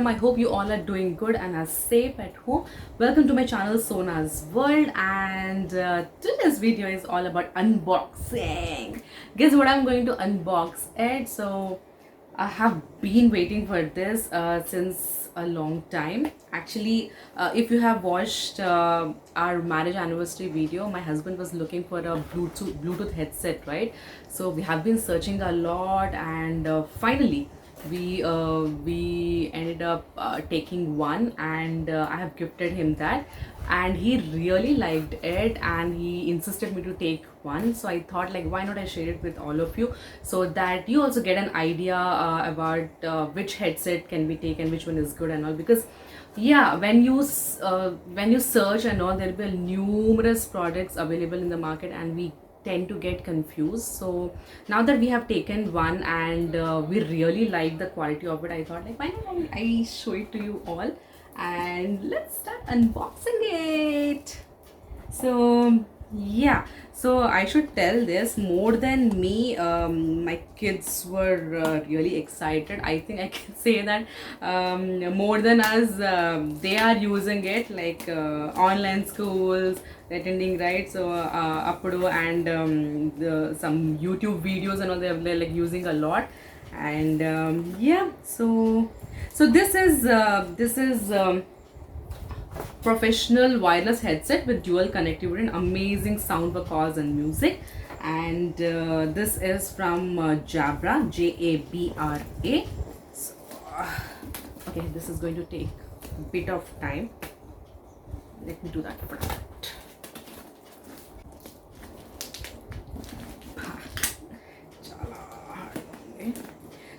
welcome. I hope you all are doing good and are safe at home. Welcome to my channel Sona's World, and today's video is all about unboxing. Guess what I'm going to unbox it? So I have been waiting for this since a long time. Actually, if you have watched our marriage anniversary video, my husband was looking for a Bluetooth headset, right? So we have been searching a lot, and finally we ended up taking one, and I have gifted him that, and he really liked it, and he insisted me to take one. So I thought, like, why not I share it with all of you, so that you also get an idea about which headset can be taken, which one is good and all. Because yeah, when you search and all, there will be numerous products available in the market, and we tend to get confused. So now that we have taken one, and we really like the quality of it, I thought, like, why not I show it to you all, and let's start unboxing it. So yeah, so I should tell this, more than me, my kids were really excited. I think I can say that more than us, they are using it, like online schools attending, right? So Appudu and some YouTube videos and all, they're like using a lot. And yeah, so this is professional wireless headset with dual connectivity and amazing sound for calls and music. And this is from Jabra, Jabra. So, okay, this is going to take a bit of time. Let me do that first.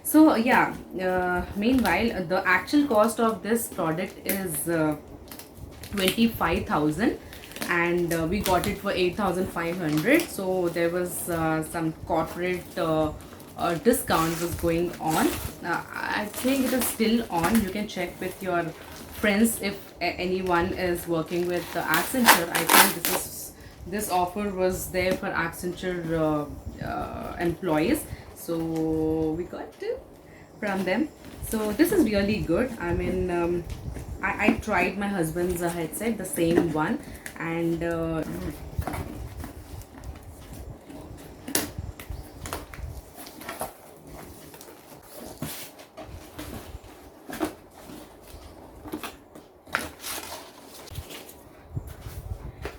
So yeah, meanwhile, the actual cost of this product is 25,000, and we got it for 8,500. So there was some corporate discount was going on. I think it is still on. You can check with your friends if anyone is working with Accenture. I think this offer was there for Accenture employees. So we got it from them. So this is really good. I mean, I tried my husband's headset, the same one, and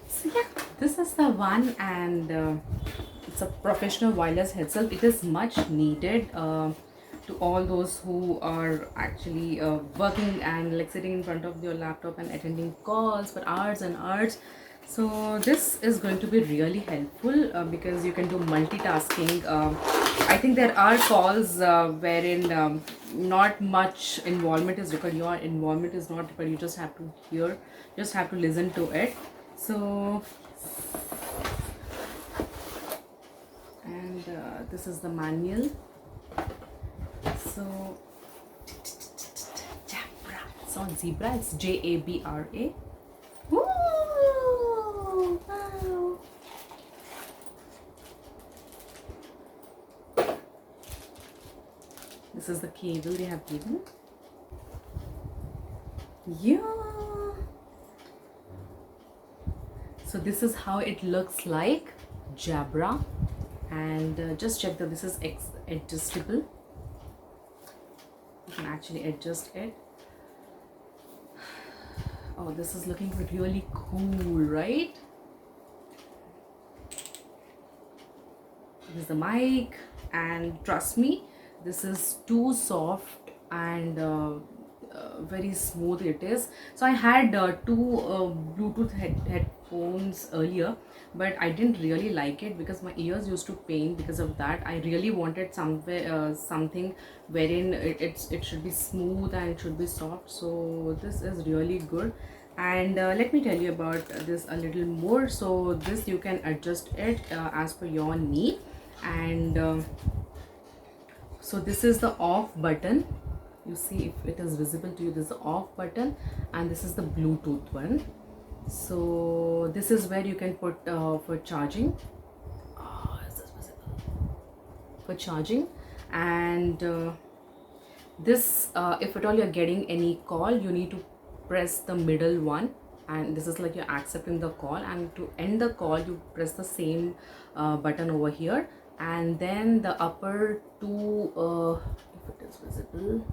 so yeah, this is the one, and it's a professional wireless headset. It is much needed to all those who are actually working and like sitting in front of your laptop and attending calls for hours and hours. So this is going to be really helpful because you can do multitasking. I think there are calls wherein not much involvement is required. Your involvement is not required. You just have to hear, just have to listen to it. So, and this is the manual. So Jabra, it's not zebra, it's Jabra. Woo! Wow. This is the cable they have given. Yeah. So this is how it looks like, Jabra, and just check that this is adjustable. You can actually adjust it. Oh, this is looking really cool, right? This is the mic, and trust me, this is too soft and very smooth it is. So I had two Bluetooth headphones earlier, but I didn't really like it because my ears used to pain. Because of that, I really wanted something wherein it should be smooth and it should be soft. So this is really good. And let me tell you about this a little more. So this, you can adjust it as per your need. And so this is the off button. You see if it is visible to you. This is the off button, and this is the Bluetooth one. So this is where you can put for charging. Oh, is this visible? For charging. And This if at all you're getting any call, you need to press the middle one, and this is like you're accepting the call, and to end the call you press the same button over here, and then the upper two, if it is visible,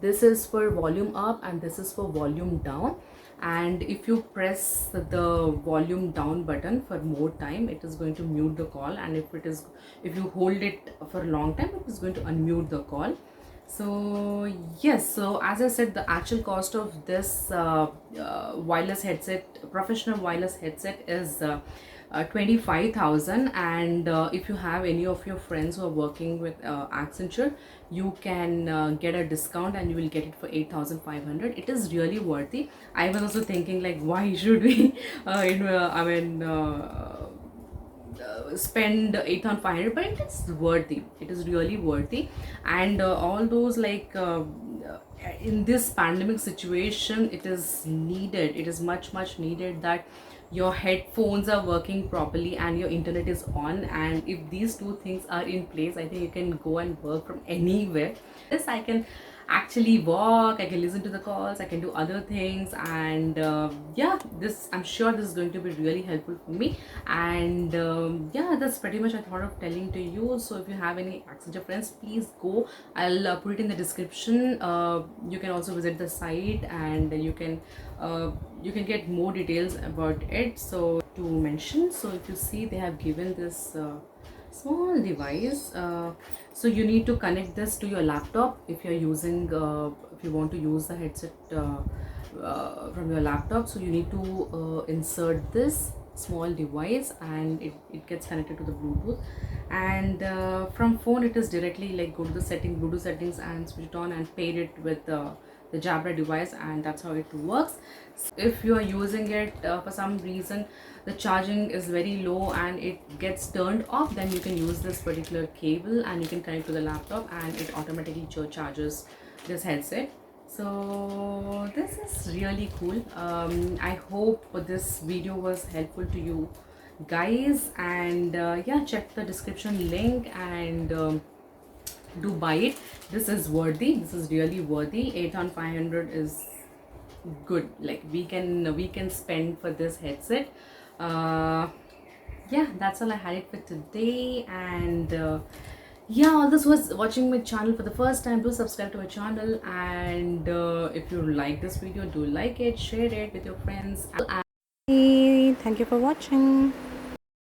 this is for volume up and this is for volume down. And if you press the volume down button for more time, it is going to mute the call, and if you hold it for a long time, it is going to unmute the call. So yes, so as I said, the actual cost of this wireless headset, professional wireless headset, is 25,000. And if you have any of your friends who are working with Accenture, you can get a discount and you will get it for 8,500. It is really worthy. I was also thinking like, why should we spend 8,500, but it is worthy. It is really worthy. And all those in this pandemic situation, it is needed, it is much needed that your headphones are working properly and your internet is on. And if these two things are in place, I think you can go and work from anywhere. This I can actually walk, I can listen to the calls, I can do other things. And yeah, this, I'm sure this is going to be really helpful for me. And yeah, that's pretty much I thought of telling to you. So if you have any Accenture friends, please go. I'll put it in the description. You can also visit the site, and you can get more details about it. So to mention, so if you see, they have given this small device. So you need to connect this to your laptop if you're using if you want to use the headset from your laptop. So you need to insert this small device, and it gets connected to the Bluetooth. And from phone, it is directly like go to the Bluetooth settings and switch it on and pair it with the Jabra device, and that's how it works. If you are using it for some reason the charging is very low and it gets turned off, then you can use this particular cable and you can connect to the laptop, and it automatically charges this headset. So this is really cool. I hope this video was helpful to you guys. And yeah, check the description link and do buy it. This is worthy, this is really worthy. 8,500 is good. Like we can spend for this headset. Yeah, that's all I had it for today. And yeah, all this was watching my channel for the first time, do subscribe to my channel. And if you like this video, do like it, share it with your friends. And thank you for watching.